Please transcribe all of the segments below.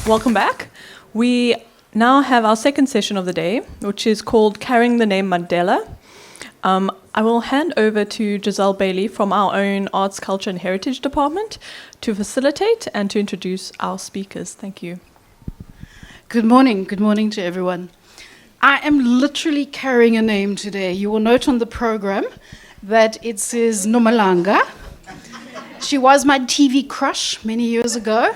Welcome back. We now have our second session of the day, which is called Carrying the Name Mandela. I will hand over to Giselle Bailey from our own Arts, Culture and Heritage Department to facilitate and to introduce our speakers. Thank you. Good morning to everyone. I am literally carrying a name today. You will note on the program that it says Nomalanga. She was my TV crush many years ago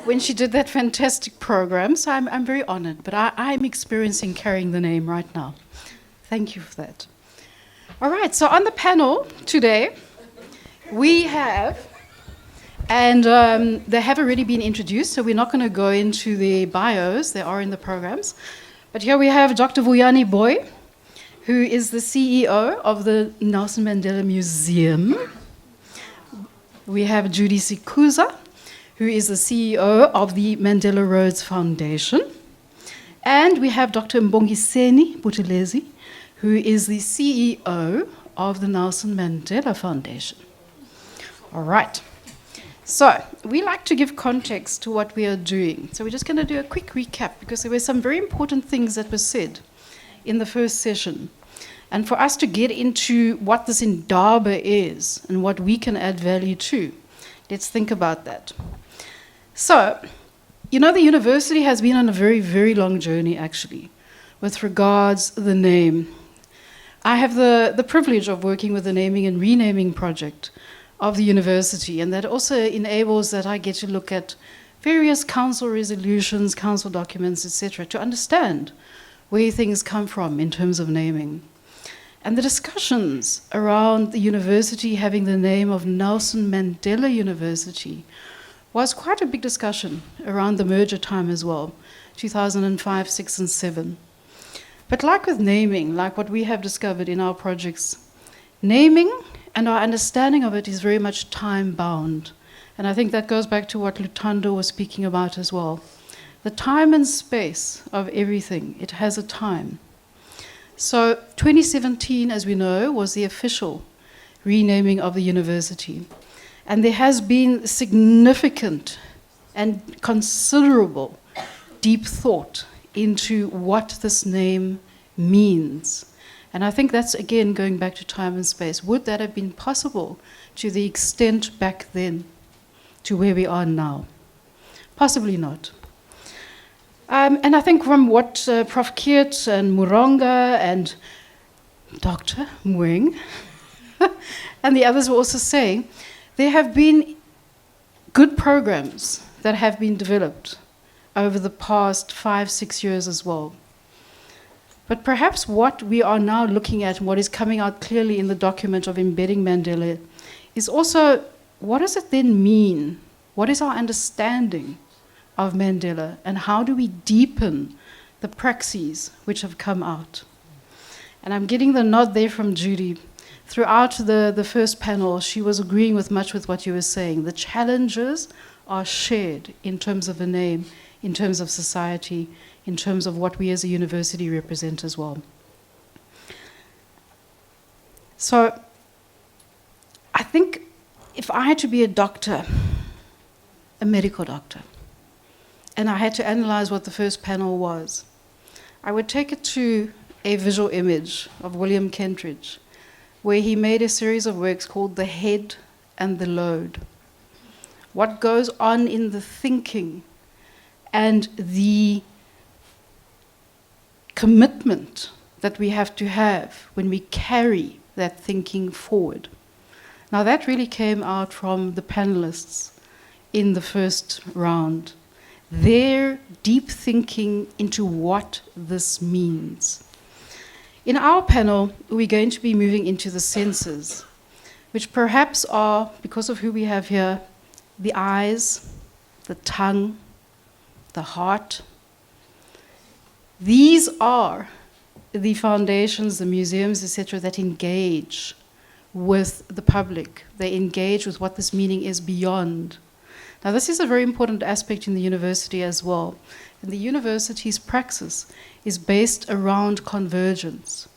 when she did that fantastic program, so I'm very honored, but I'm experiencing carrying the name right now. Thank you for that. All right, so on the panel today, we have, and they have already been introduced, so we're not going to go into the bios, they are in the programs. But here we have Dr. Vuyani Boy, who is the CEO of the Nelson Mandela Museum. We have Judy Sikuza, who is the CEO of the Mandela Rhodes Foundation. And we have Dr. Mbongiseni Buthelezi, who is the CEO of the Nelson Mandela Foundation. All right. So we like to give context to what we are doing. So we're just going to do a quick recap because there were some very important things that were said in the first session. And for us to get into what this indaba is and what we can add value to, let's think about that. So, you know, the university has been on a very, very long journey, actually, with regards to the name. I have the privilege of working with the naming and renaming project of the university, and that also enables that I get to look at various council resolutions, council documents, etc., to understand where things come from in terms of naming. And the discussions around the university having the name of Nelson Mandela University was quite a big discussion around the merger time as well, 2005, 6, and 7. But like with naming, like what we have discovered in our projects, naming and our understanding of it is very much time-bound. And I think that goes back to what Lutando was speaking about as well. The time and space of everything, it has a time. So 2017, as we know, was the official renaming of the university. And there has been significant and considerable deep thought into what this name means. And I think that's, again, going back to time and space. Would that have been possible to the extent back then to where we are now? Possibly not. And I think from what Prof. Keert and Muronga and Dr. Mweng and the others were also saying, there have been good programs that have been developed over the past 5-6 years as well. But perhaps what we are now looking at, and what is coming out clearly in the document of embedding Mandela, is also, what does it then mean? What is our understanding of Mandela, and how do we deepen the praxis which have come out? And I'm getting the nod there from Judy. Throughout the first panel, she was agreeing with much with what you were saying. The challenges are shared in terms of a name, in terms of society, in terms of what we as a university represent as well. So I think if I had to be a doctor, a medical doctor, and I had to analyze what the first panel was, I would take it to a visual image of William Kentridge, where he made a series of works called The Head and the Load. What goes on in the thinking and the commitment that we have to have when we carry that thinking forward. Now that really came out from the panelists in the first round. Their deep thinking into what this means. In our panel, we're going to be moving into the senses, which perhaps are, because of who we have here, the eyes, the tongue, the heart. These are the foundations, the museums, etc., that engage with the public. They engage with what this meaning is beyond. Now, this is a very important aspect in the university as well. And the university's praxis is based around convergence.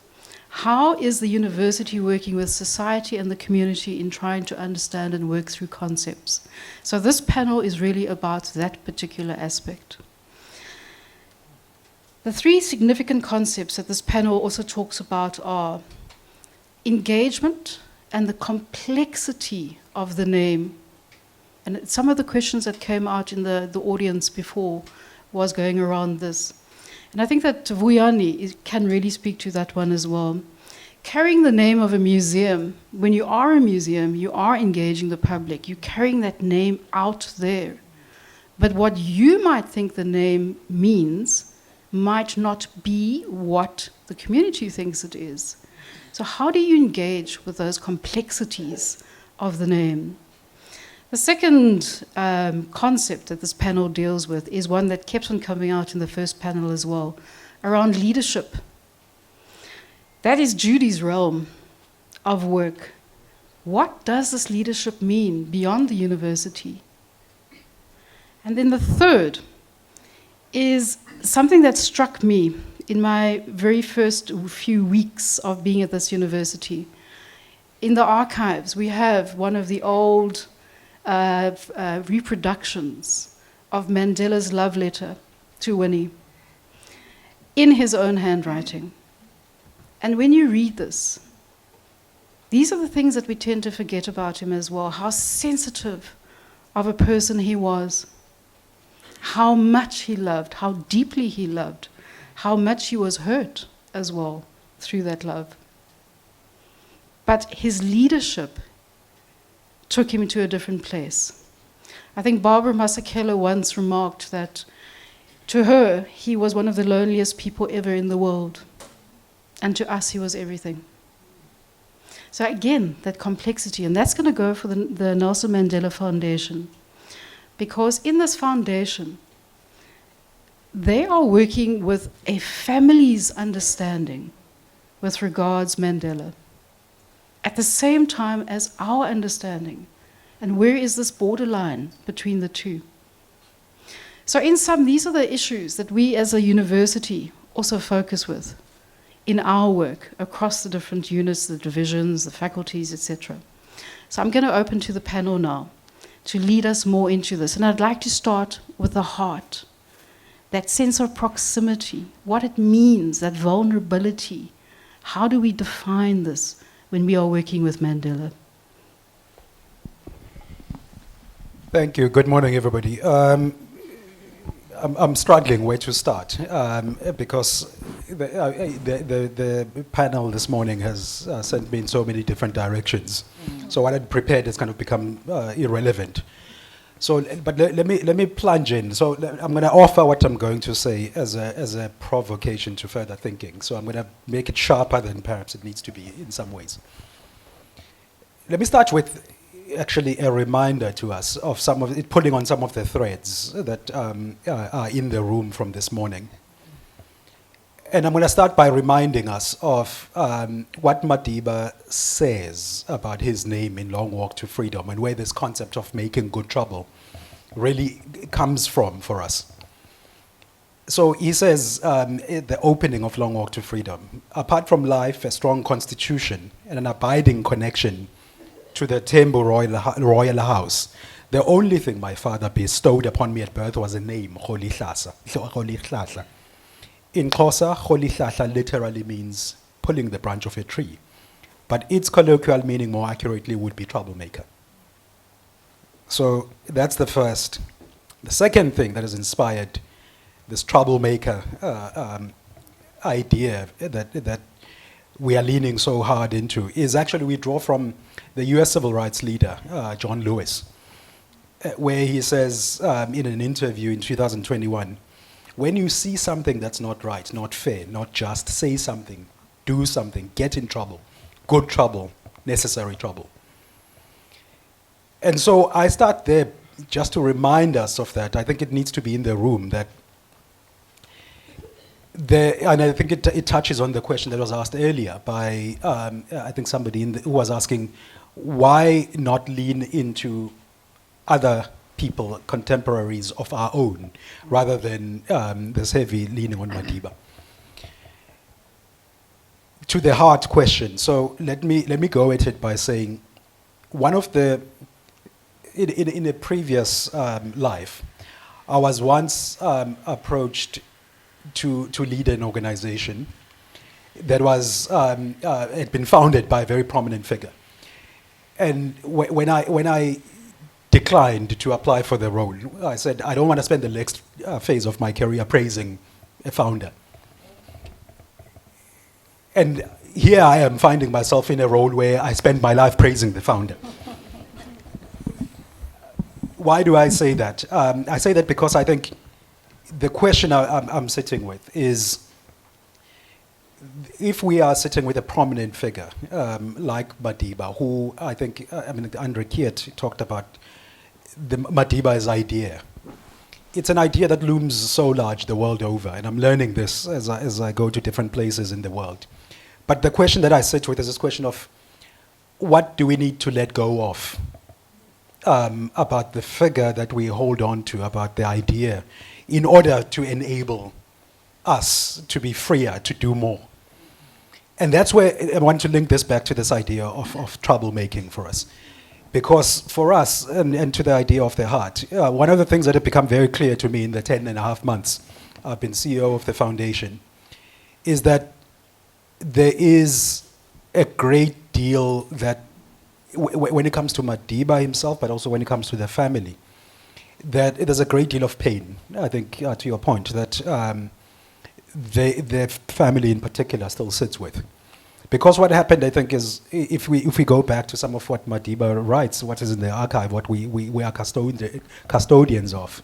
How is the university working with society and the community in trying to understand and work through concepts? So this panel is really about that particular aspect. The three significant concepts that this panel also talks about are engagement and the complexity of the name. And some of the questions that came out in the audience before was going around this. And I think that Vuyani can really speak to that one as well. Carrying the name of a museum, when you are a museum, you are engaging the public. You're carrying that name out there. But what you might think the name means might not be what the community thinks it is. So how do you engage with those complexities of the name? The second concept that this panel deals with is one that kept on coming out in the first panel as well, around leadership. That is Judy's realm of work. What does this leadership mean beyond the university? And then the third is something that struck me in my very first few weeks of being at this university. In the archives, we have one of the old reproductions of Mandela's love letter to Winnie in his own handwriting. And when you read this, these are the things that we tend to forget about him as well, how sensitive of a person he was, how much he loved, how deeply he loved, how much he was hurt as well through that love. But his leadership took him to a different place. I think Barbara Masakela once remarked that to her, he was one of the loneliest people ever in the world. And to us, he was everything. So again, that complexity, and that's going to go for the Nelson Mandela Foundation. Because in this foundation, they are working with a family's understanding with regards Mandela, at the same time as our understanding. And where is this borderline between the two? So in sum, these are the issues that we as a university also focus with in our work across the different units, the divisions, the faculties, etc. So I'm going to open to the panel now to lead us more into this. And I'd like to start with the heart, that sense of proximity, what it means, that vulnerability. How do we define this when we are working with Mandela? Thank you. Good morning, everybody. I'm struggling where to start because the panel this morning has sent me in so many different directions. So what I'd prepared has kind of become irrelevant. So, but let me plunge in. So I'm going to offer what I'm going to say as a provocation to further thinking. So I'm going to make it sharper than perhaps it needs to be in some ways. Let me start with actually a reminder to us of some of it, pulling on some of the threads that are in the room from this morning. And I'm going to start by reminding us of what Madiba says about his name in Long Walk to Freedom and where this concept of making good trouble really comes from for us. So he says, at the opening of Long Walk to Freedom, apart from life, a strong constitution, and an abiding connection to the Tembu Royal House, the only thing my father bestowed upon me at birth was a name, Rolihlahla. In Xhosa, Rolihlahla literally means pulling the branch of a tree, but its colloquial meaning more accurately would be troublemaker. So that's the first. The second thing that has inspired this troublemaker idea that we are leaning so hard into is actually we draw from the US civil rights leader, John Lewis, where he says in an interview in 2021, when you see something that's not right, not fair, not just, say something, do something, get in trouble, good trouble, necessary trouble. And so I start there just to remind us of that. I think it needs to be in the room that and I think it touches on the question that was asked earlier by, I think somebody who was asking, why not lean into other people, contemporaries of our own, rather than this heavy leaning on Madiba? To the heart question, so let me go at it by saying, one of the, in a previous life, I was once approached to lead an organization that was had been founded by a very prominent figure. And when I declined to apply for the role, I said, I don't want to spend the next phase of my career praising a founder. And here I am finding myself in a role where I spend my life praising the founder. Why do I say that? I say that because I think the question I'm sitting with is, if we are sitting with a prominent figure like Madiba, who I think, Andre Kiet talked about the Madiba's idea. It's an idea that looms so large the world over, and I'm learning this as I go to different places in the world. But the question that I sit with is this question of, what do we need to let go of about the figure that we hold on to, about the idea, in order to enable us to be freer, to do more? And that's where I want to link this back to this idea of troublemaking for us. Because for us, and to the idea of the heart, one of the things that have become very clear to me in the 10.5 months I've been CEO of the foundation is that there is a great deal that, when it comes to Madiba himself, but also when it comes to the family, that there's a great deal of pain, I think, to your point, that the family in particular still sits with. Because what happened, I think, is if we go back to some of what Madiba writes, what is in the archive, what we are custodians of,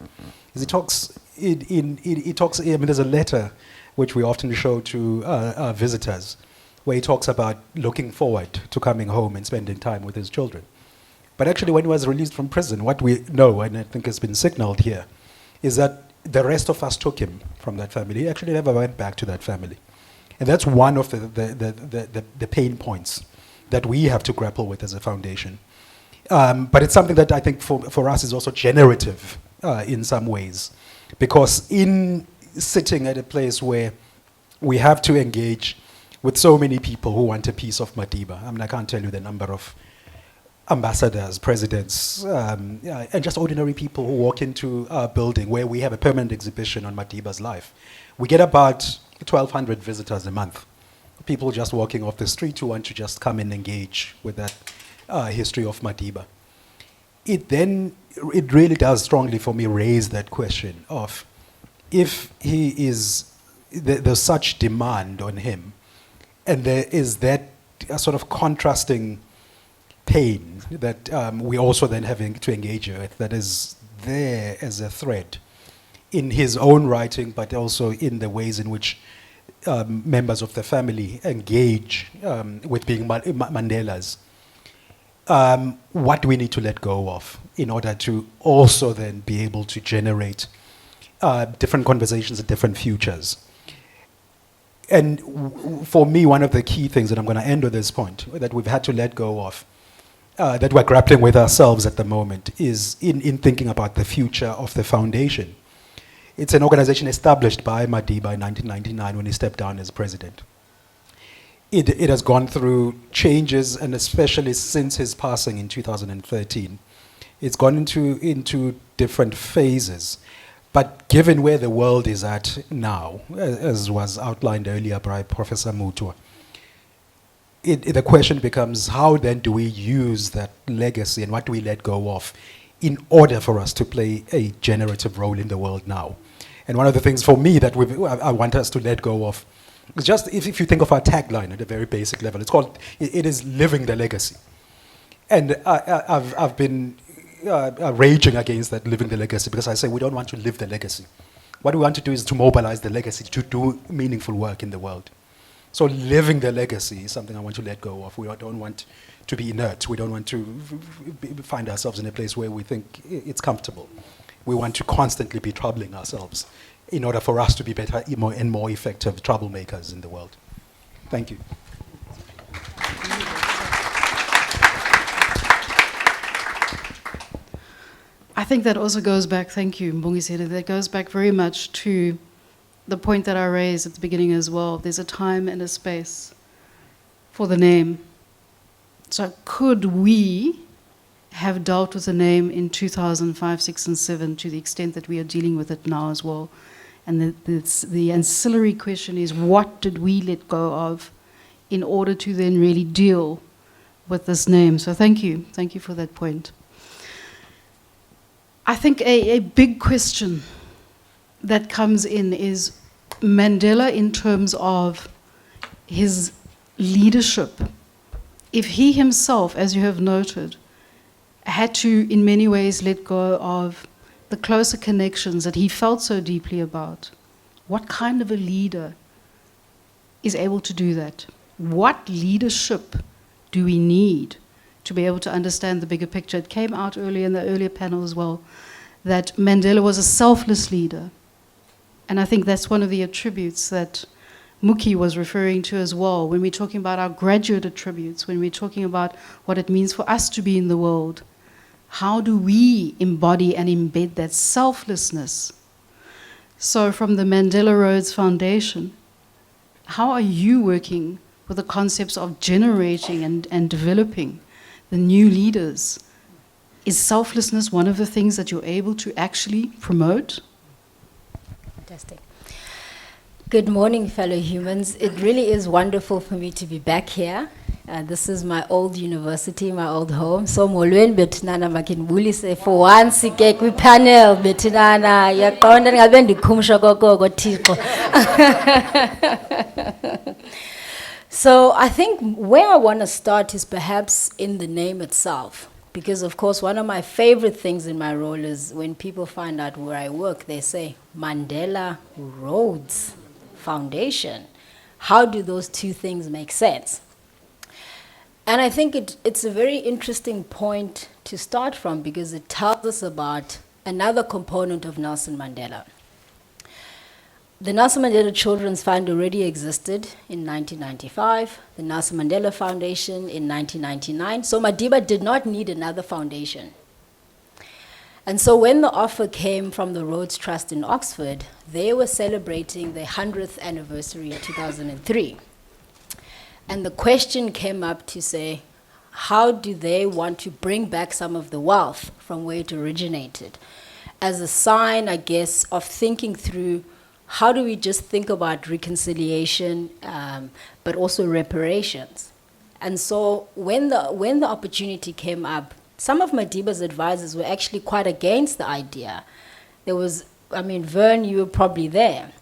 is he talks, there's a letter which we often show to our visitors, where he talks about looking forward to coming home and spending time with his children. But actually, when he was released from prison, what we know, and I think has been signaled here, is that the rest of us took him from that family. He actually never went back to that family. And that's one of the pain points that we have to grapple with as a foundation. But it's something that I think for us is also generative in some ways. Because in sitting at a place where we have to engage with so many people who want a piece of Madiba, I can't tell you the number of ambassadors, presidents, and just ordinary people who walk into our building where we have a permanent exhibition on Madiba's life. We get about 1,200 visitors a month. People just walking off the street who want to just come and engage with that history of Madiba. It really does strongly for me raise that question of, if he is, there's such demand on him, and there is that sort of contrasting pain that we also then having to engage with, that is there as a thread in his own writing, but also in the ways in which members of the family engage with being Mandelas. What do we need to let go of in order to also then be able to generate different conversations and different futures? And for me, one of the key things, and I'm going to end with this point, that we've had to let go of, that we're grappling with ourselves at the moment, is in thinking about the future of the foundation. It's an organization established by Madiba in 1999 when he stepped down as president. It has gone through changes, and especially since his passing in 2013, it's gone into different phases. But given where the world is at now, as was outlined earlier by Professor Mutua, the question becomes, how then do we use that legacy and what do we let go of in order for us to play a generative role in the world now? And one of the things for me that I want us to let go of is just, if you think of our tagline at a very basic level, it is living the legacy. And I've been raging against that, living the legacy, because I say we don't want to live the legacy. What we want to do is to mobilize the legacy to do meaningful work in the world. So living the legacy is something I want to let go of. We don't want to be inert. We don't want to find ourselves in a place where we think it's comfortable. We want to constantly be troubling ourselves in order for us to be better and more effective troublemakers in the world. Thank you. I think that also goes back, thank you, Mbongisile, that goes back very much to the point that I raised at the beginning as well. There's a time and a space for the name. So could we have dealt with the name in 2005, 6, and 7 to the extent that we are dealing with it now as well? And the ancillary question is, what did we let go of in order to then really deal with this name? So thank you for that point. I think a big question that comes in is Mandela in terms of his leadership. If he himself, as you have noted, had to in many ways let go of the closer connections that he felt so deeply about, what kind of a leader is able to do that? What leadership do we need to be able to understand the bigger picture? It came out earlier in the earlier panel as well, that Mandela was a selfless leader. And I think that's one of the attributes that Muki was referring to as well, when we're talking about our graduate attributes, when we're talking about what it means for us to be in the world. How do we embody and embed that selflessness? So from the Mandela Rhodes Foundation, how are you working with the concepts of generating and developing the new leaders? Is selflessness one of the things that you're able to actually promote? Fantastic. Good morning, fellow humans. It really is wonderful for me to be back here. This is my old university, my old home. So molweni betinana makinbulise for once ke kwi panel betinana yaqonda ngabe ndikhumsha kokoko Thixo. So I think where I want to start is perhaps in the name itself. Because of course one of my favorite things in my role is when people find out where I work, they say Mandela Rhodes Foundation. How do those two things make sense? And I think it's a very interesting point to start from because it tells us about another component of Nelson Mandela. The Nelson Mandela Children's Fund already existed in 1995, the Nelson Mandela Foundation in 1999, so Madiba did not need another foundation. And so when the offer came from the Rhodes Trust in Oxford, they were celebrating their 100th anniversary in 2003. And the question came up to say, how do they want to bring back some of the wealth from where it originated? As a sign, I guess, of thinking through how do we just think about reconciliation, but also reparations. And so when the opportunity came up, some of Madiba's advisors were actually quite against the idea. There was, Vern, you were probably there.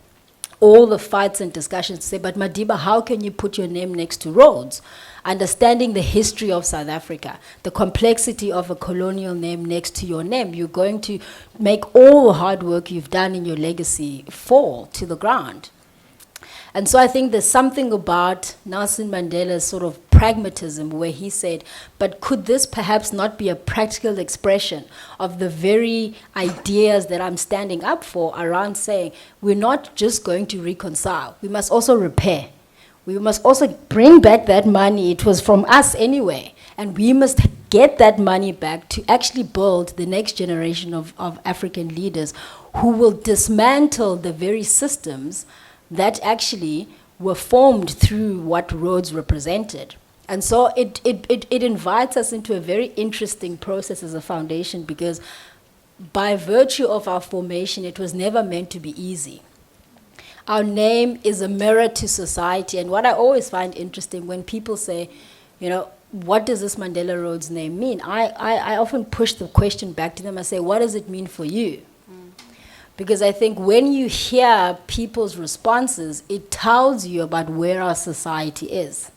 All the fights and discussions to say, but Madiba, how can you put your name next to Rhodes? Understanding the history of South Africa, the complexity of a colonial name next to your name, you're going to make all the hard work you've done in your legacy fall to the ground. And so I think there's something about Nelson Mandela's sort of pragmatism where he said, but could this perhaps not be a practical expression of the very ideas that I'm standing up for around saying, we're not just going to reconcile, we must also repair. We must also bring back that money, it was from us anyway, and we must get that money back to actually build the next generation of African leaders who will dismantle the very systems that actually were formed through what Rhodes represented. And so it invites us into a very interesting process as a foundation because by virtue of our formation, it was never meant to be easy. Our name is a mirror to society. And what I always find interesting when people say, what does this Mandela Rhodes name mean? I often push the question back to them. I say, what does it mean for you? Because I think when you hear people's responses, it tells you about where our society is,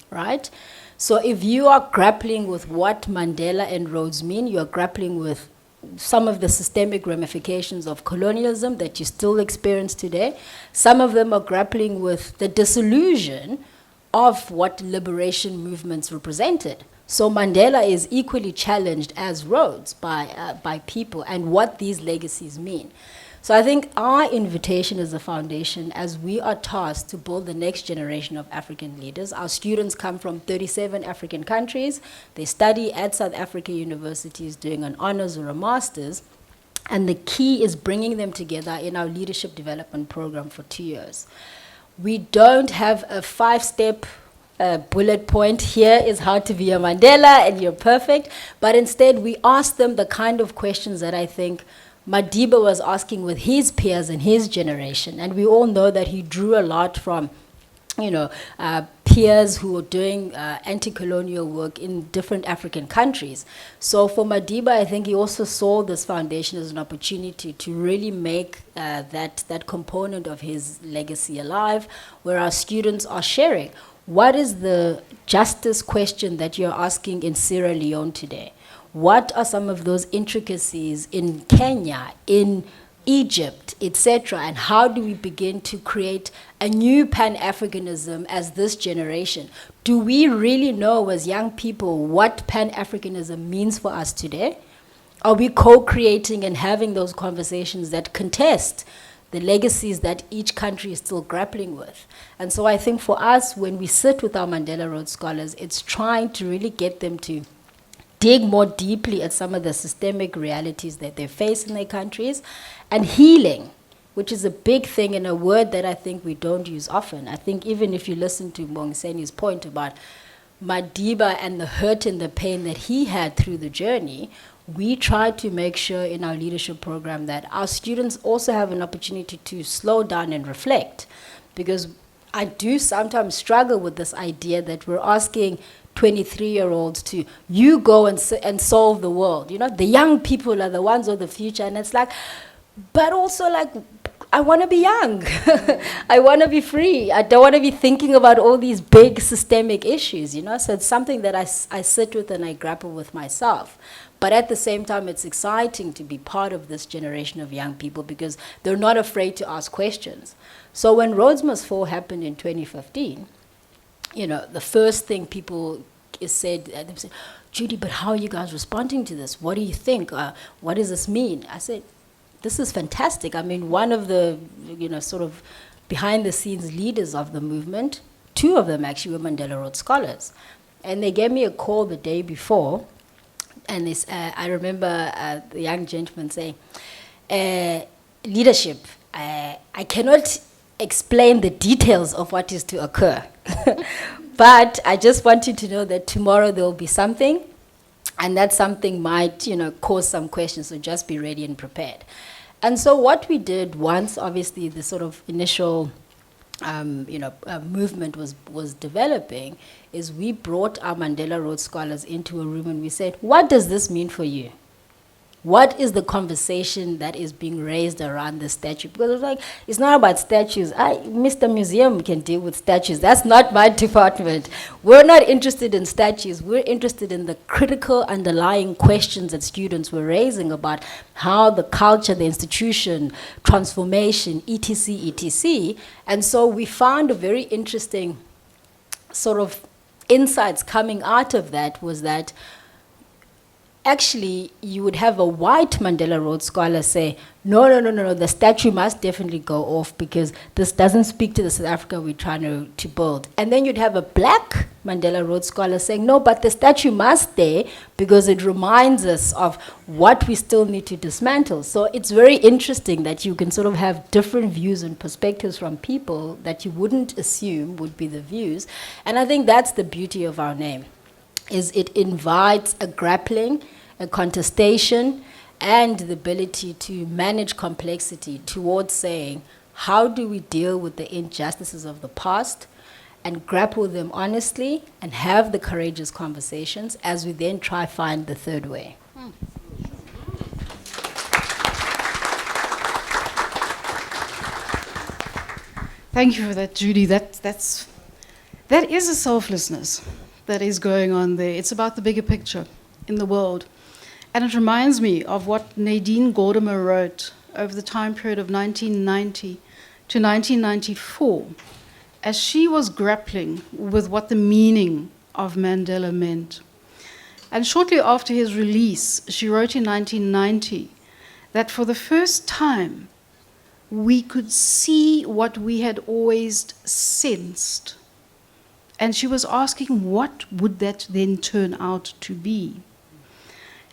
right? So if you are grappling with what Mandela and Rhodes mean, you are grappling with some of the systemic ramifications of colonialism that you still experience today. Some of them are grappling with the disillusion of what liberation movements represented. So Mandela is equally challenged as Rhodes by people and what these legacies mean. So I think our invitation as a foundation, as we are tasked to build the next generation of African leaders, our students come from 37 African countries. They study at South Africa universities doing an honors or a master's. And the key is bringing them together in our leadership development program for 2 years. We don't have a 5-step bullet point, here is how to be a Mandela and you're perfect, but instead we ask them the kind of questions that I think Madiba was asking with his peers and his generation, and we all know that he drew a lot from, peers who were doing anti-colonial work in different African countries. So for Madiba, I think he also saw this foundation as an opportunity to really make that component of his legacy alive, where our students are sharing. What is the justice question that you're asking in Sierra Leone today? What are some of those intricacies in Kenya, in Egypt, etc., and how do we begin to create a new Pan-Africanism as this generation? Do we really know as young people what Pan-Africanism means for us today? Are we co-creating and having those conversations that contest the legacies that each country is still grappling with? And so I think for us, when we sit with our Mandela Road scholars, it's trying to really get them to dig more deeply at some of the systemic realities that they face in their countries, and healing, which is a big thing and a word that I think we don't use often. I think even if you listen to Bongiseni's point about Madiba and the hurt and the pain that he had through the journey, we try to make sure in our leadership program that our students also have an opportunity to slow down and reflect. Because I do sometimes struggle with this idea that we're asking 23-year-olds to, you go and solve the world. The young people are the ones of the future. And it's like, but also like, I want to be young. I want to be free. I don't want to be thinking about all these big systemic issues, So it's something that I sit with and I grapple with myself. But at the same time, it's exciting to be part of this generation of young people because they're not afraid to ask questions. So when Rhodes Must Fall happened in 2015, the first thing people said, they said, Judy, but how are you guys responding to this? What do you think? What does this mean? I said, this is fantastic. I mean, one of the, sort of behind-the-scenes leaders of the movement, two of them actually were Mandela Road scholars. And they gave me a call the day before, and this, I remember the young gentleman saying, leadership, I cannot explain the details of what is to occur. But I just want you to know that tomorrow there will be something, and that something might, cause some questions, so just be ready and prepared. And so what we did once, obviously, the sort of initial, movement was developing, is we brought our Mandela Road scholars into a room and we said, what does this mean for you? What is the conversation that is being raised around the statue? Because it's like, it's not about statues. Mr. Museum can deal with statues. That's not my department. We're not interested in statues. We're interested in the critical underlying questions that students were raising about how the culture, the institution, transformation, etc., etc. And so we found a very interesting sort of insights coming out of that was that actually, you would have a white Mandela Road scholar say, no, the statue must definitely go off because this doesn't speak to the South Africa we're trying to build. And then you'd have a black Mandela Road scholar saying, no, but the statue must stay because it reminds us of what we still need to dismantle. So it's very interesting that you can sort of have different views and perspectives from people that you wouldn't assume would be the views. And I think that's the beauty of our name. Is it invites a grappling, a contestation, and the ability to manage complexity towards saying, how do we deal with the injustices of the past and grapple with them honestly and have the courageous conversations as we then try to find the third way. Thank you for that, Judy. That is a selflessness that is going on there. It's about the bigger picture in the world. And it reminds me of what Nadine Gordimer wrote over the time period of 1990 to 1994, as she was grappling with what the meaning of Mandela meant. And shortly after his release, she wrote in 1990 that for the first time, we could see what we had always sensed. And she was asking, what would that then turn out to be?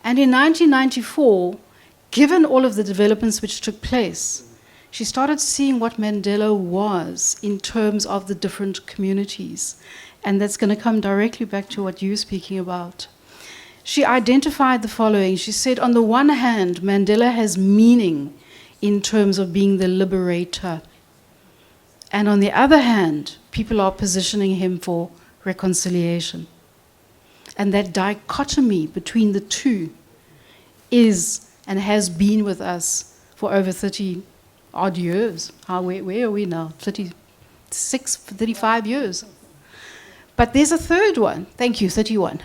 And in 1994, given all of the developments which took place, she started seeing what Mandela was in terms of the different communities. And that's going to come directly back to what you're speaking about. she identified the following. She said, on the one hand, Mandela has meaning in terms of being the liberator. And on the other hand, people are positioning him for reconciliation. And that dichotomy between the two is and has been with us for over 30 odd years. Where are we now? 36, 35 years. But there's a third one. Thank you, 31.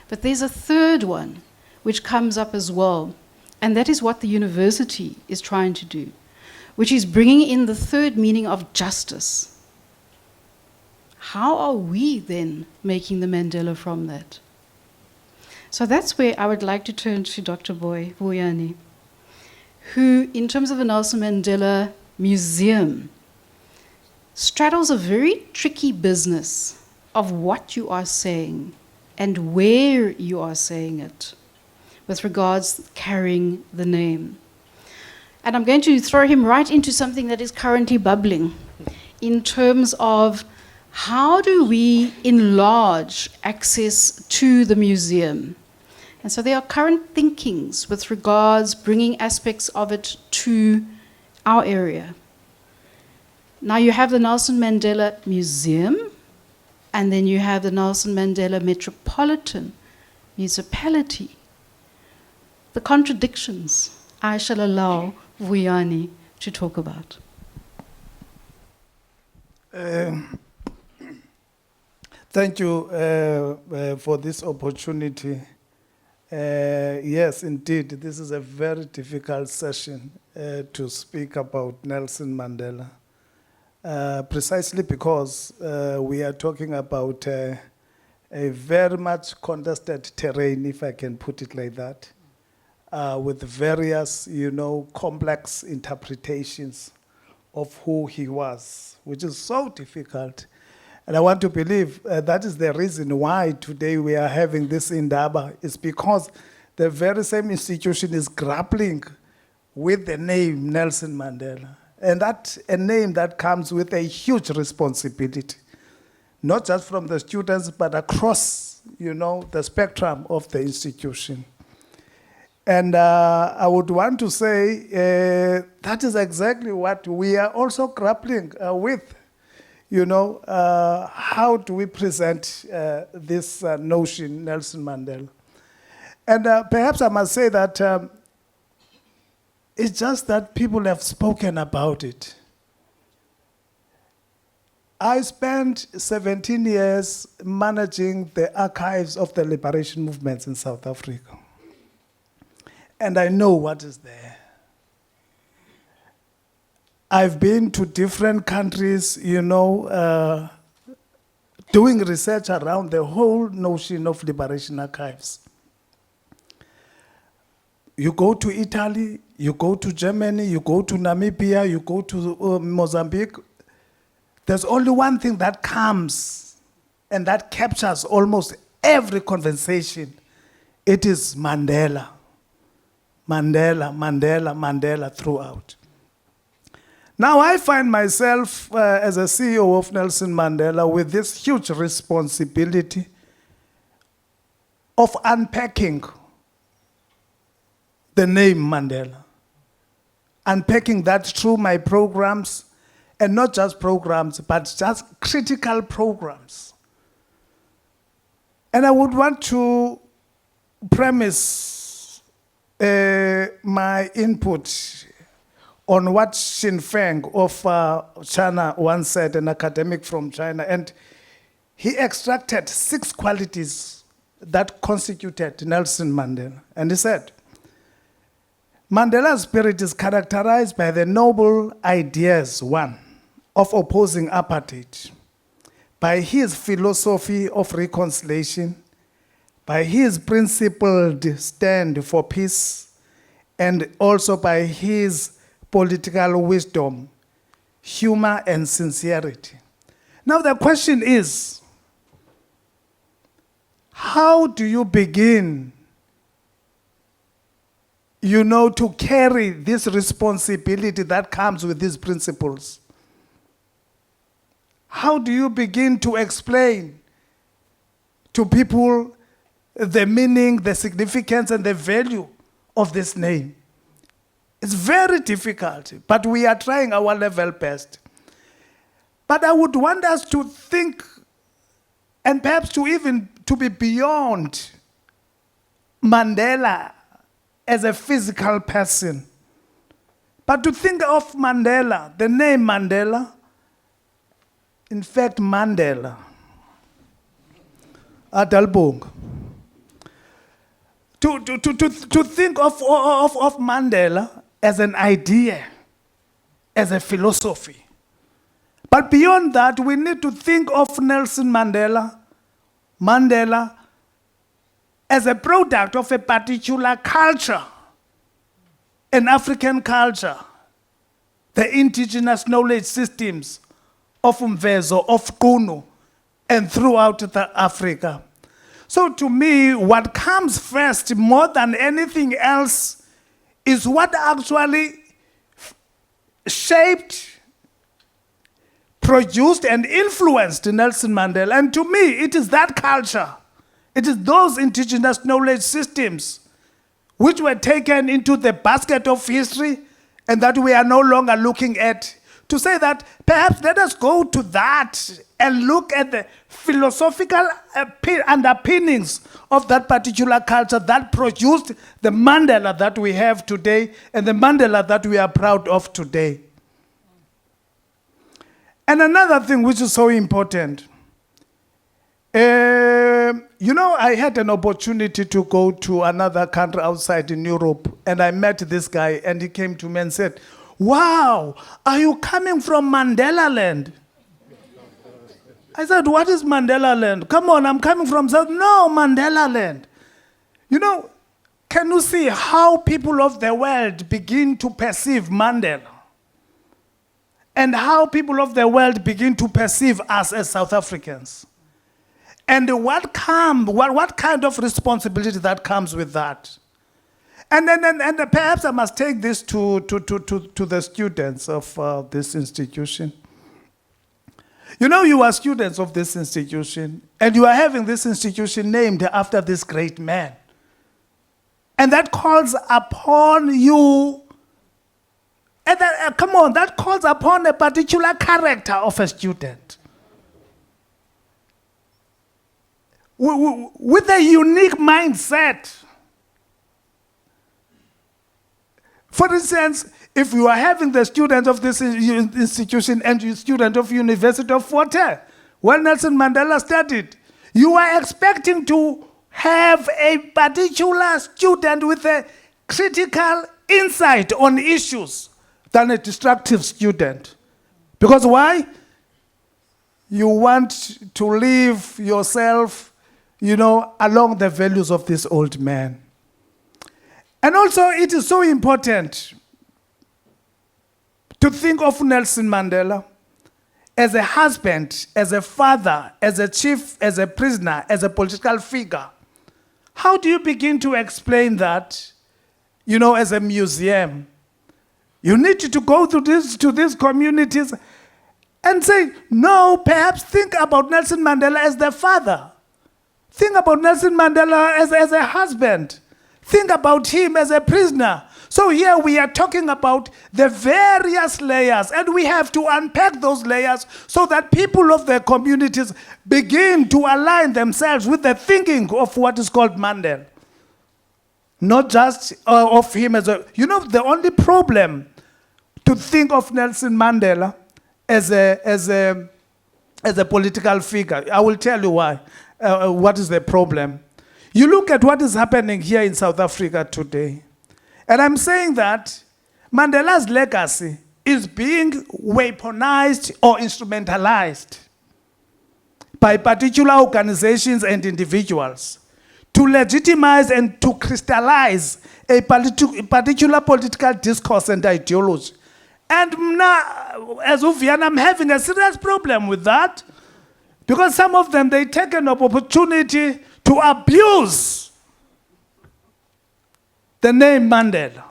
But there's a third one which comes up as well. And that is what the university is trying to do, which is bringing in the third meaning of justice. How are we then making the Mandela from that? So that's where I would like to turn to Dr. Vuyani, who, in terms of the Nelson Mandela Museum, straddles a very tricky business of what you are saying and where you are saying it with regards to carrying the name. And I'm going to throw him right into something that is currently bubbling in terms of how do we enlarge access to the museum. And so there are current thinkings with regards bringing aspects of it to our area. Now you have the Nelson Mandela Museum, and then you have the Nelson Mandela Metropolitan Municipality. The contradictions I shall allow Vuyani to talk about. Thank you for this opportunity. Yes, indeed, this is a very difficult session to speak about Nelson Mandela, precisely because we are talking about a very much contested terrain, if I can put it like that, with various, complex interpretations of who he was, which is so difficult. And I want to believe that is the reason why today we are having this Indaba, is because the very same institution is grappling with the name Nelson Mandela. And that's a name that comes with a huge responsibility, not just from the students, but across, the spectrum of the institution. And I would want to say that is exactly what we are also grappling with. How do we present this notion, Nelson Mandela? And perhaps I must say that it's just that people have spoken about it. I spent 17 years managing the archives of the liberation movements in South Africa. And I know what is there. I've been to different countries, doing research around the whole notion of liberation archives. You go to Italy, you go to Germany, you go to Namibia, you go to Mozambique. There's only one thing that comes and that captures almost every conversation. It is Mandela. Mandela, Mandela, Mandela throughout. Now I find myself as a CEO of Nelson Mandela with this huge responsibility of unpacking the name Mandela. Unpacking that through my programs, and not just programs, but just critical programs. And I would want to premise my input on what Xin Feng of China once said, an academic from China, and he extracted 6 qualities that constituted Nelson Mandela. And he said, Mandela's spirit is characterized by the noble ideas, 1, of opposing apartheid, by his philosophy of reconciliation, by his principled stand for peace, and also by his political wisdom, humor, and sincerity. Now the question is, how do you begin, to carry this responsibility that comes with these principles? How do you begin to explain to people the meaning, the significance, and the value of this name. It's very difficult, but we are trying our level best. But I would want us to think, and perhaps to be beyond Mandela as a physical person, but to think of Mandela, the name Mandela, in fact, Mandela, Dalibhunga. To think of Mandela as an idea, as a philosophy. But beyond that, we need to think of Nelson Mandela as a product of a particular culture, an African culture, the indigenous knowledge systems of Mvezo, of Kunu, and throughout Africa. So to me, what comes first more than anything else is what actually shaped, produced, and influenced Nelson Mandela. And to me, it is that culture. It is those indigenous knowledge systems which were taken into the basket of history and that we are no longer looking at, to say that perhaps let us go to that and look at the philosophical underpinnings of that particular culture that produced the Mandela that we have today and the Mandela that we are proud of today. And another thing which is so important, I had an opportunity to go to another country outside in Europe, and I met this guy, and he came to me and said, "Wow, are you coming from Mandela Land?" I said, "What is Mandela Land?" "Come on, I'm coming from South." "No, Mandela Land." Can you see how people of the world begin to perceive Mandela? And how people of the world begin to perceive us as South Africans? And what kind of responsibility that comes with that? And perhaps I must take this to the students of this institution. You are students of this institution, and you are having this institution named after this great man. And that calls upon you, and that calls upon a particular character of a student. With a unique mindset. For instance, if you are having the student of this institution and you student of University of Fort Hare, where Nelson Mandela studied, you are expecting to have a particular student with a critical insight on issues than a destructive student. Because why? You want to live yourself along the values of this old man. And also, it is so important to think of Nelson Mandela as a husband, as a father, as a chief, as a prisoner, as a political figure. How do you begin to explain that, as a museum? You need to go to these communities and say, no, perhaps think about Nelson Mandela as the father. Think about Nelson Mandela as a husband. Think about him as a prisoner. So here we are talking about the various layers, and we have to unpack those layers so that people of the communities begin to align themselves with the thinking of what is called Mandela. Not just of him as a... the only problem to think of Nelson Mandela as a political figure, I will tell you why. What is the problem? You look at what is happening here in South Africa today. And I'm saying that Mandela's legacy is being weaponized or instrumentalized by particular organizations and individuals to legitimize and to crystallize a particular political discourse and ideology. And now, as Uvian, I'm having a serious problem with that. Because some of them, they take an opportunity to abuse the name Mandela.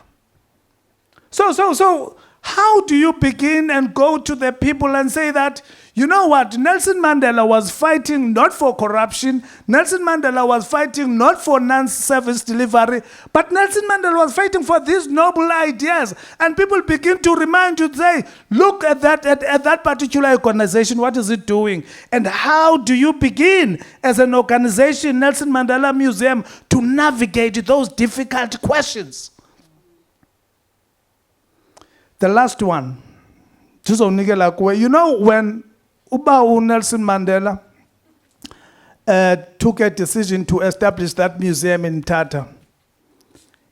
So how do you begin and go to the people and say that You know what? Nelson Mandela was fighting not for corruption. Nelson Mandela was fighting not for non-service delivery. But Nelson Mandela was fighting for these noble ideas. And people begin to remind you, say, look at that particular organization. What is it doing? And how do you begin as an organization, Nelson Mandela Museum, to navigate those difficult questions? The last one. You know, when Nelson Mandela took a decision to establish that museum in Tata,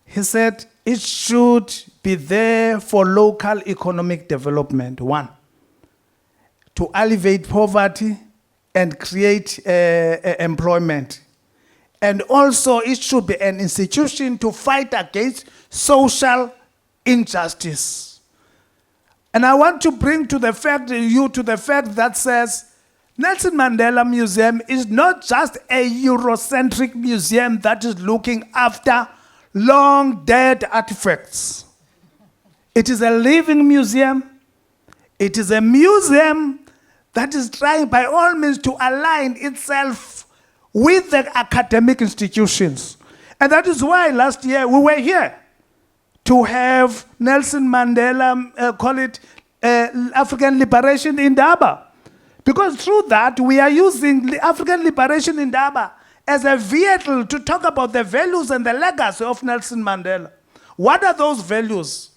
he said it should be there for local economic development, one, to alleviate poverty and create employment. And also it should be an institution to fight against social injustice. And I want to bring to the fact that says Nelson Mandela Museum is not just a Eurocentric museum that is looking after long dead artifacts. It is a living museum. It is a museum that is trying by all means to align itself with the academic institutions. And that is why last year we were here to have Nelson Mandela, call it African Liberation in Daba. Because through that, we are using African Liberation in Daba as a vehicle to talk about the values and the legacy of Nelson Mandela. What are those values?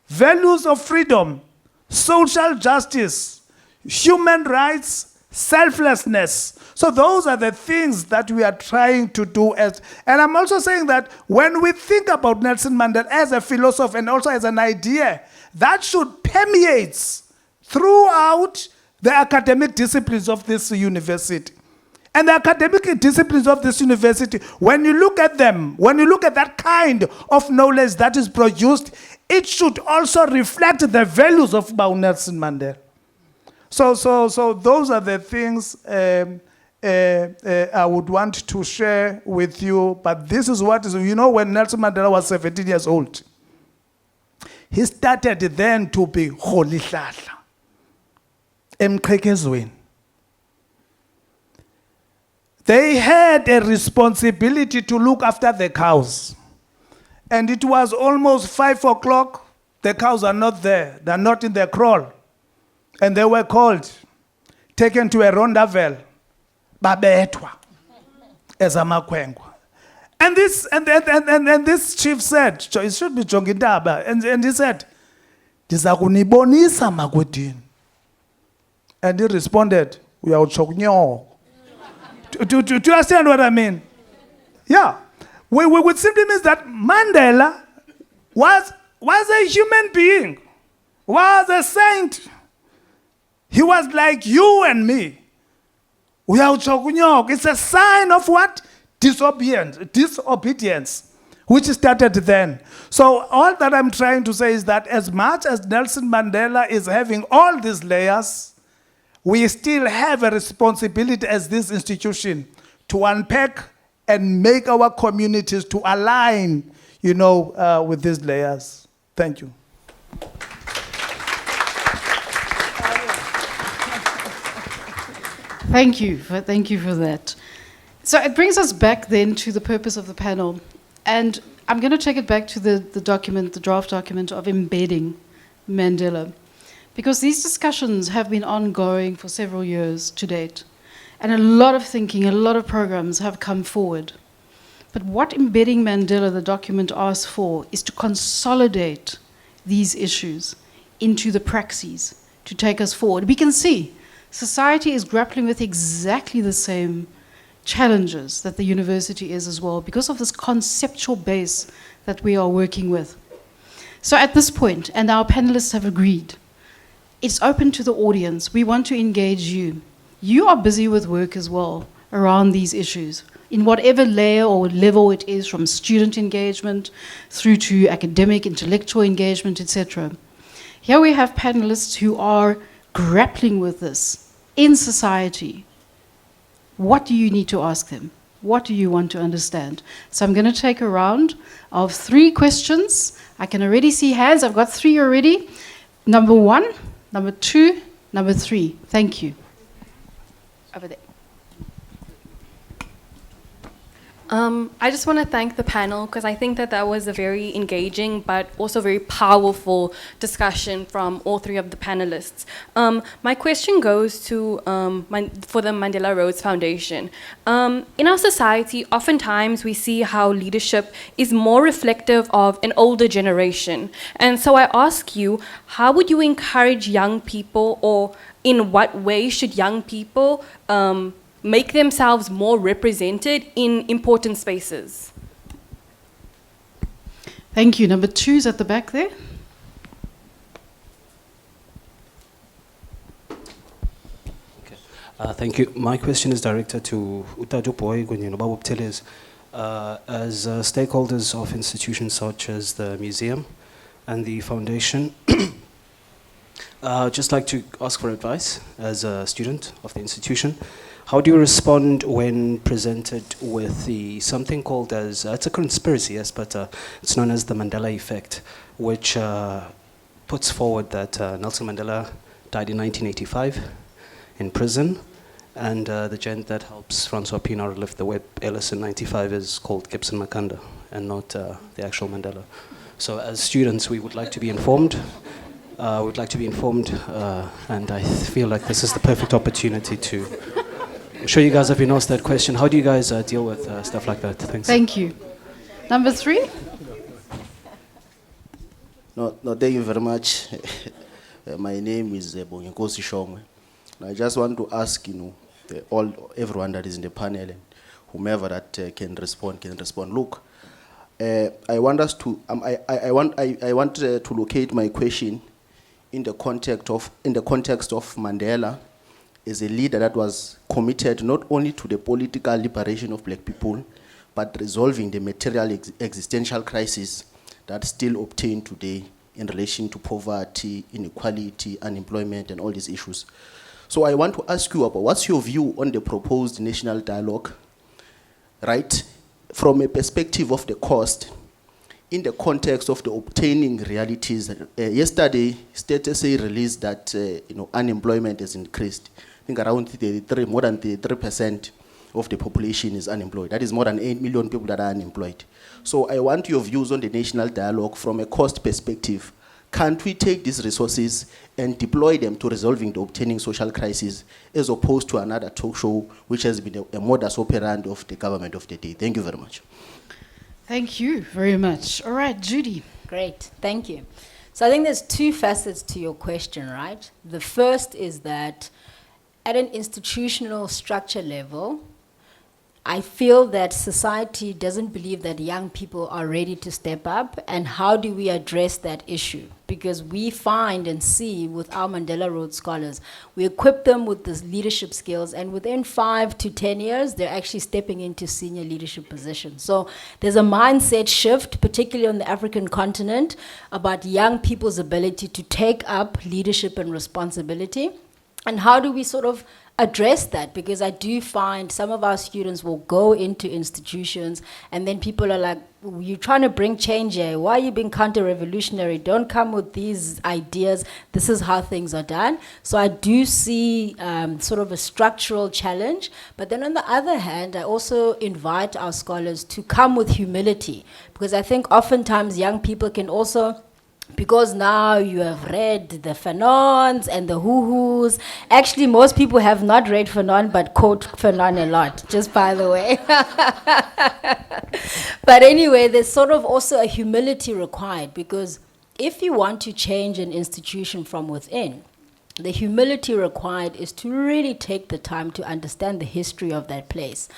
Values of freedom, social justice, human rights, selflessness. So those are the things that we are trying to do. And I'm also saying that when we think about Nelson Mandela as a philosopher and also as an idea, that should permeate throughout the academic disciplines of this university. And the academic disciplines of this university, when you look at them, when you look at that kind of knowledge that is produced, it should also reflect the values of Nelson Mandela. So those are the things I would want to share with you. But this is what is, you know, when Nelson Mandela was 17 years old, he started then to be Rolihlahla, emqhekezweni. They had a responsibility to look after the cows. And it was almost 5 o'clock. The cows are not there. They're not in their kraal. And they were called, taken to a rondavel, babetwa, as a makwengwa. And this chief said, it should be Jongindaba, and he said, "Diza kunibonisa makudini." And he responded, "We are choknyo." Do you understand what I mean? Yeah. Which simply means that Mandela was a human being, was a saint. He was like you and me. We are chokunyok. It's a sign of what? Disobedience, which started then. So all that I'm trying to say is that as much as Nelson Mandela is having all these layers, we still have a responsibility as this institution to unpack and make our communities to align, with these layers. Thank you. Thank you for that. So it brings us back then to the purpose of the panel. And I'm going to take it back to the document, the draft document of embedding Mandela. Because these discussions have been ongoing for several years to date. And a lot of thinking, a lot of programs have come forward. But what embedding Mandela, the document, asks for is to consolidate these issues into the praxis to take us forward. We can see society is grappling with exactly the same challenges that the university is as well because of this conceptual base that we are working with. So at this point, and our panelists have agreed, it's open to the audience. We want to engage you. You are busy with work as well around these issues, in whatever layer or level it is, from student engagement through to academic, intellectual engagement, etc. Here we have panelists who are grappling with this in society. What do you need to ask them? What do you want to understand? So I'm going to take a round of 3 questions. I can already see hands. I've got 3 already. Number 1, number 2, number 3. Thank you. over there. I just want to thank the panel because I think that that was a very engaging but also very powerful discussion from all three of the panelists. My question goes to for the Mandela Rhodes Foundation. In our society, oftentimes we see how leadership is more reflective of an older generation. And so I ask you, how would you encourage young people, or in what way should young people make themselves more represented in important spaces? Thank you. Number 2 is at the back there. Thank you. My question is directed to Utajopoy Gunyenubabu Teles. As stakeholders of institutions such as the museum and the foundation, I'd just like to ask for advice as a student of the institution. How do you respond when presented with something called as, it's a conspiracy, yes, but it's known as the Mandela effect, which puts forward that Nelson Mandela died in 1985 in prison, and the gent that helps Francois Pienaar lift the Webb Ellis in 95 is called Gibson Makanda, and not the actual Mandela. So as students, we would like to be informed. And I feel like this is the perfect opportunity to... I'm sure you guys have been asked that question. How do you guys deal with stuff like that? Thanks. Thank you. Number 3. No, thank you very much. My name is Bonginkosi Shongwe. I just want to ask, everyone that is in the panel and whomever that can respond. Look, I want us to. I want to locate my question in the context of Mandela as a leader that was committed not only to the political liberation of black people, but resolving the material existential crisis that still obtained today in relation to poverty, inequality, unemployment, and all these issues. So I want to ask you about what's your view on the proposed national dialogue, right? From a perspective of the cost, in the context of the obtaining realities. Yesterday, State SA released that unemployment has increased. I think around more than 33% of the population is unemployed. That is more than 8 million people that are unemployed. So I want your views on the national dialogue from a cost perspective. Can't we take these resources and deploy them to resolving the obtaining social crisis, as opposed to another talk show, which has been a modus operandi of the government of the day? Thank you very much. Thank you very much. All right, Judy. Great, thank you. So I think there's 2 facets to your question, right? The first is that at an institutional structure level, I feel that society doesn't believe that young people are ready to step up, and how do we address that issue? Because we find and see with our Mandela Rhodes scholars, we equip them with the leadership skills, and within 5 to 10 years, they're actually stepping into senior leadership positions. So there's a mindset shift, particularly on the African continent, about young people's ability to take up leadership and responsibility. And how do we sort of address that? Because I do find some of our students will go into institutions and then people are like, you're trying to bring change here. Why are you being counter-revolutionary? Don't come with these ideas. This is how things are done. So I do see sort of a structural challenge. But then on the other hand, I also invite our scholars to come with humility, because I think oftentimes young people can also, because now you have read the Fanons and the Hoo-Hoos. Actually, most people have not read Fanon, but quote Fanon a lot, just by the way. But anyway, there's sort of also a humility required, because if you want to change an institution from within, the humility required is to really take the time to understand the history of that place.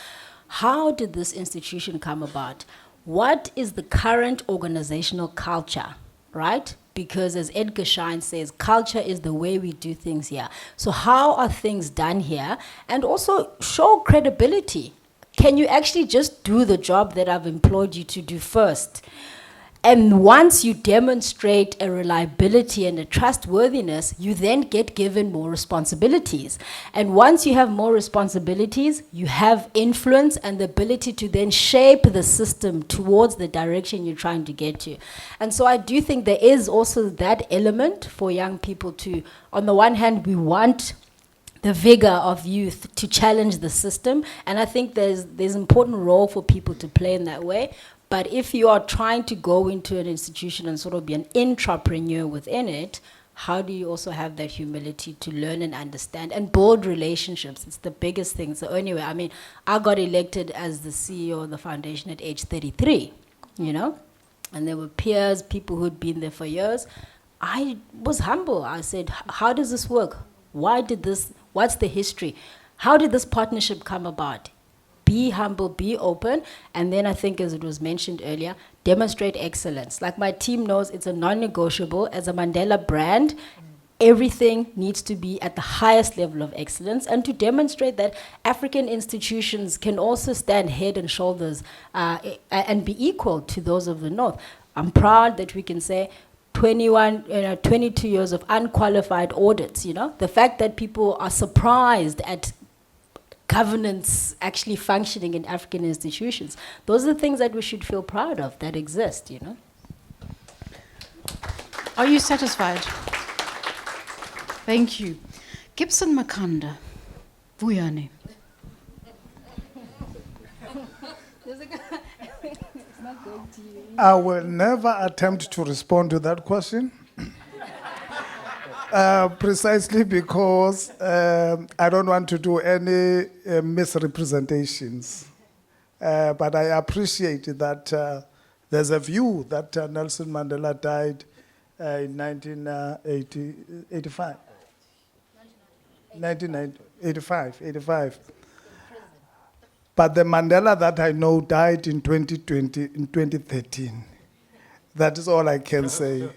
How did this institution come about? What is the current organizational culture? Right? Because as Edgar Schein says, culture is the way we do things here. So how are things done here? And also show credibility. Can you actually just do the job that I've employed you to do first? And once you demonstrate a reliability and a trustworthiness, you then get given more responsibilities. And once you have more responsibilities, you have influence and the ability to then shape the system towards the direction you're trying to get to. And so I do think there is also that element for young people to, on the one hand, we want the vigor of youth to challenge the system. And I think there's important role for people to play in that way. But if you are trying to go into an institution and sort of be an intrapreneur within it, how do you also have that humility to learn and understand and build relationships? It's the biggest thing. So anyway, I mean, I got elected as the CEO of the foundation at age 33, you know? And there were peers, people who'd been there for years. I was humble. I said, how does this work? Why did this, what's the history? How did this partnership come about? Be humble, be open, and then I think, as it was mentioned earlier, demonstrate excellence. Like my team knows, it's a non-negotiable. As a Mandela brand, everything needs to be at the highest level of excellence, and to demonstrate that African institutions can also stand head and shoulders and be equal to those of the North. I'm proud that we can say 22 years of unqualified audits, you know? The fact that people are surprised at governance actually functioning in African institutions. Those are the things that we should feel proud of that exist, you know. Are you satisfied? Thank you. Gibson Makanda, Vuyani. I will never attempt to respond to that question. Precisely because I don't want to do any misrepresentations. But I appreciate that there's a view that Nelson Mandela died in 1985. 1985. But the Mandela that I know died in 2013. That is all I can say.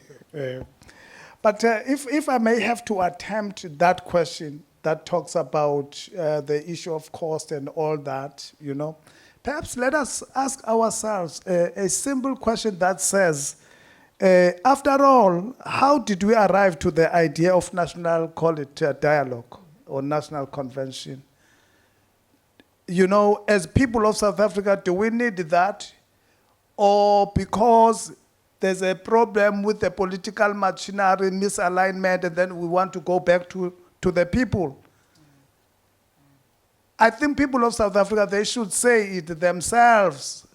But if I may have to attempt that question that talks about the issue of cost and all that, you know, perhaps let us ask ourselves a simple question that says, after all, how did we arrive to the idea of national, call it dialogue or national convention? You know, as people of South Africa, do we need that? Or because there's a problem with the political machinery, misalignment, and then we want to go back to the people? I think people of South Africa, they should say it themselves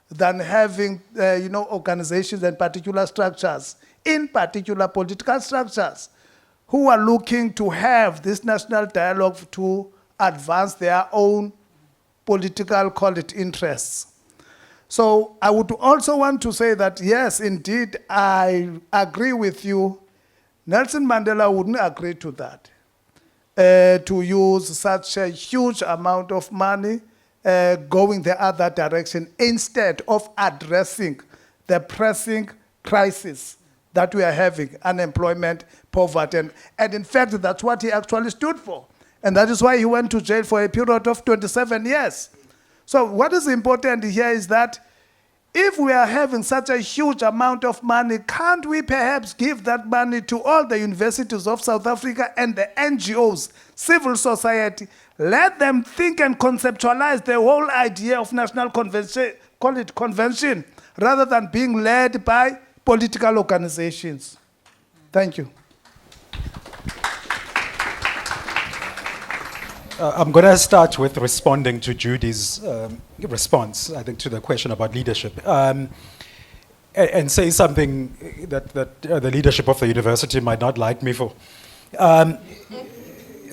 than having, you know, organizations and particular structures, in particular political structures, who are looking to have this national dialogue to advance their own political, call it, interests. So I would also want to say that, yes, indeed, I agree with you. Nelson Mandela wouldn't agree to that, to use such a huge amount of money going the other direction instead of addressing the pressing crisis that we are having, unemployment, poverty. And in fact, that's what he actually stood for. And that is why he went to jail for a period of 27 years. So what is important here is that if we are having such a huge amount of money, can't we perhaps give that money to all the universities of South Africa and the NGOs, civil society? Let them think and conceptualize the whole idea of national convention, call it convention, rather than being led by political organizations. Thank you. I'm going to start with responding to Judy's response, I think, to the question about leadership, and say something that the leadership of the university might not like me for.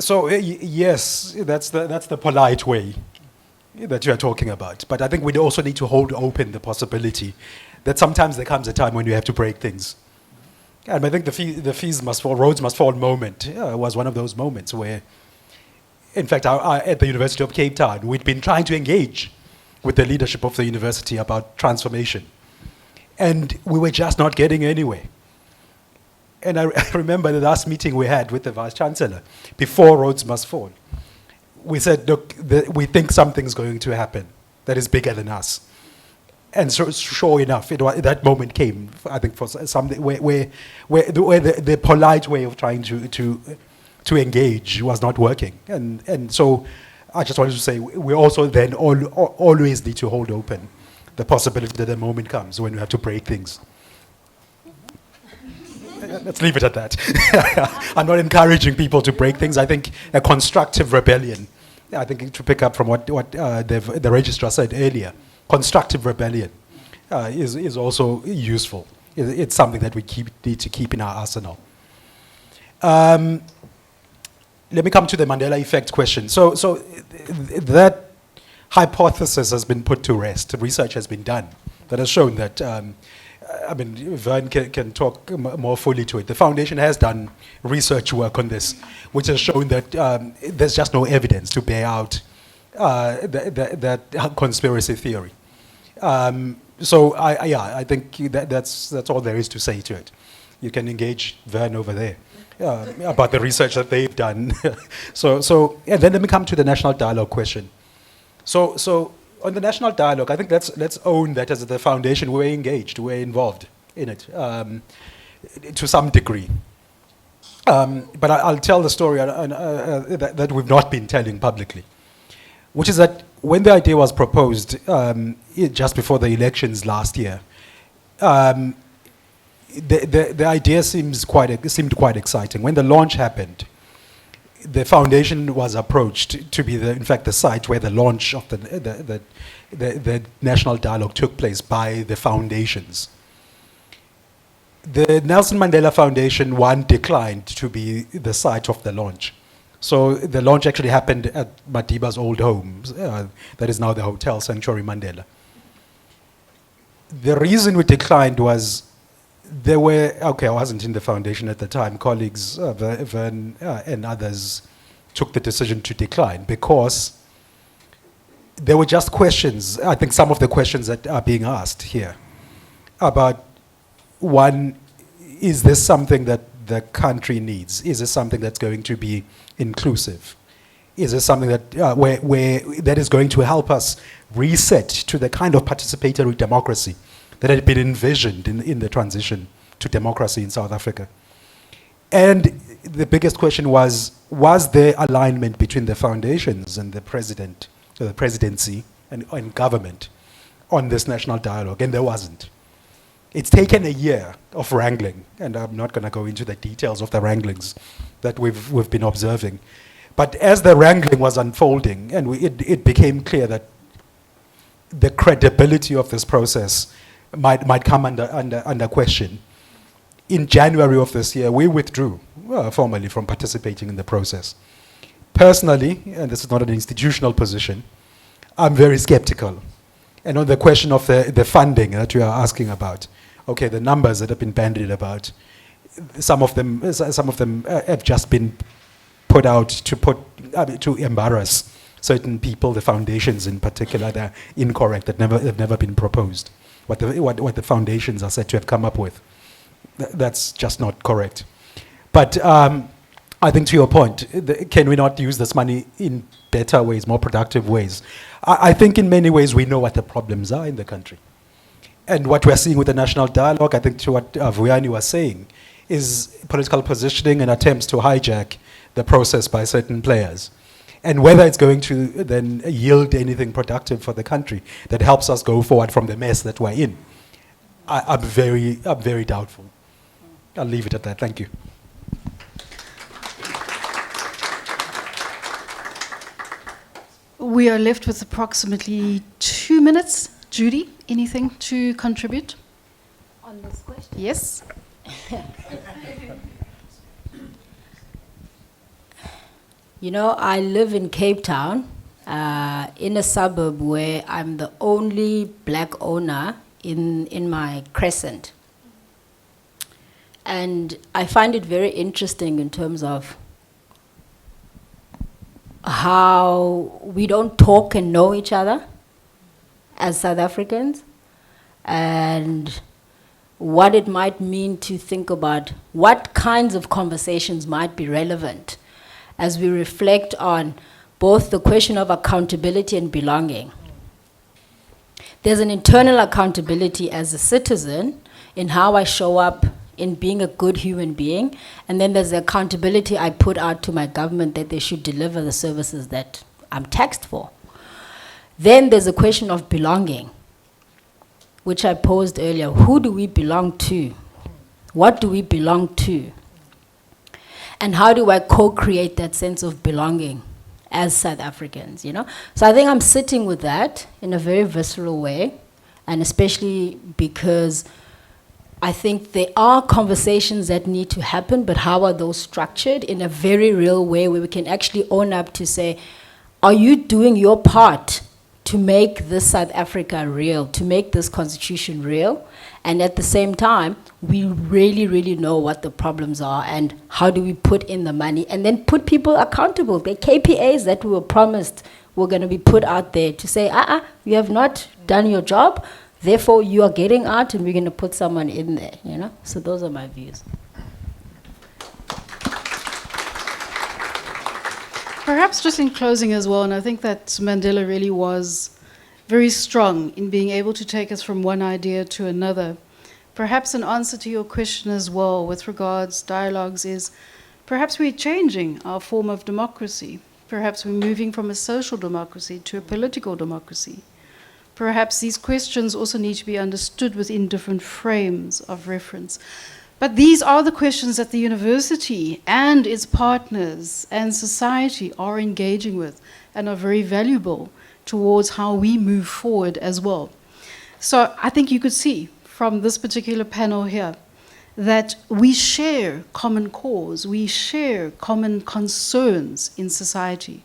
Yes, that's the polite way that you are talking about. But I think we also need to hold open the possibility that sometimes there comes a time when you have to break things. And I think the fees must fall, roads must fall moment was one of those moments where, in fact, at the University of Cape Town, we'd been trying to engage with the leadership of the university about transformation. And we were just not getting anywhere. And I remember the last meeting we had with the Vice-Chancellor, before Roads Must Fall. We said, look, we think something's going to happen that is bigger than us. And so, sure enough, that moment came, I think, for something where the polite way of trying to engage was not working. And so I just wanted to say, we also then always need to hold open the possibility that a moment comes when we have to break things. Let's leave it at that. I'm not encouraging people to break things. I think a constructive rebellion, I think to pick up from what the registrar said earlier, constructive rebellion is also useful. It's something that we need to keep in our arsenal. Let me come to the Mandela effect question. So that hypothesis has been put to rest. Research has been done that has shown that, Vern can talk more fully to it. The foundation has done research work on this, which has shown that there's just no evidence to bear out that conspiracy theory. So I think that's all there is to say to it. You can engage Vern over there about the research that they've done. So and then let me come to the national dialogue question. So on the national dialogue, I think let's own that as the foundation we're engaged, we're involved in it to some degree. But I'll tell the story that we've not been telling publicly, which is that when the idea was proposed just before the elections last year, the idea seemed quite exciting. When the launch happened, the foundation was approached to be, in fact, the site where the launch of the national dialogue took place by the foundations. The Nelson Mandela Foundation, declined to be the site of the launch. So the launch actually happened at Madiba's old home, that is now the Hotel Sanctuary Mandela. The reason we declined was I wasn't in the foundation at the time. Colleagues, Vern and others took the decision to decline because there were just questions, I think some of the questions that are being asked here about, one, is this something that the country needs? Is this something that's going to be inclusive? Is this something that that is going to help us reset to the kind of participatory democracy that had been envisioned in the transition to democracy in South Africa? And the biggest question was there alignment between the foundations and the president, or the presidency and government on this national dialogue? And there wasn't. It's taken a year of wrangling, and I'm not going to go into the details of the wranglings that we've been observing. But as the wrangling was unfolding, and it became clear that the credibility of this process might come under question. In January of this year, we withdrew formally from participating in the process. Personally, and this is not an institutional position, I'm very skeptical. And on the question of the funding that you are asking about, okay, the numbers that have been bandied about, some of them have just been put out to embarrass certain people, the foundations in particular. They're incorrect, that have never been proposed. What the foundations are said to have come up with, that's just not correct. But I think to your point, can we not use this money in better ways, more productive ways? I think in many ways we know what the problems are in the country. And what we're seeing with the national dialogue, I think to what Vuyani was saying, is political positioning and attempts to hijack the process by certain players. And whether it's going to then yield anything productive for the country that helps us go forward from the mess that we're in, I'm very doubtful. I'll leave it at that. Thank you. We are left with approximately 2 minutes. Judy, anything to contribute? On this question? Yes. You know, I live in Cape Town, in a suburb where I'm the only black owner in my crescent. And I find it very interesting in terms of how we don't talk and know each other as South Africans, and what it might mean to think about what kinds of conversations might be relevant as we reflect on both the question of accountability and belonging. There's an internal accountability as a citizen in how I show up in being a good human being, and then there's the accountability I put out to my government that they should deliver the services that I'm taxed for. Then there's a question of belonging, which I posed earlier. Who do we belong to? What do we belong to? And how do I co-create that sense of belonging as South Africans, you know? So I think I'm sitting with that in a very visceral way, and especially because I think there are conversations that need to happen, but how are those structured in a very real way where we can actually own up to say, are you doing your part to make this South Africa real, to make this constitution real? And at the same time, we really, really know what the problems are and how do we put in the money and then put people accountable. The KPIs that we were promised were going to be put out there to say, you have not done your job, therefore you are getting out and we're going to put someone in there, you know? So those are my views. Perhaps just in closing as well, and I think that Mandela really was very strong in being able to take us from one idea to another. Perhaps an answer to your question as well with regards dialogues is perhaps we're changing our form of democracy. Perhaps we're moving from a social democracy to a political democracy. Perhaps these questions also need to be understood within different frames of reference. But these are the questions that the university and its partners and society are engaging with and are very valuable towards how we move forward as well. So I think you could see from this particular panel here that we share common cause, we share common concerns in society.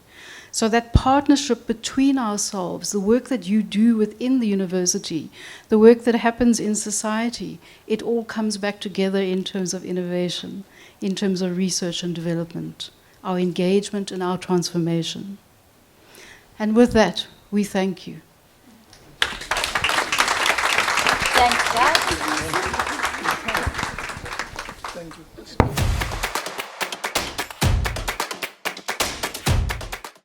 So that partnership between ourselves, the work that you do within the university, the work that happens in society, it all comes back together in terms of innovation, in terms of research and development, our engagement and our transformation. And with that, we thank you. Thanks, guys. Thank you.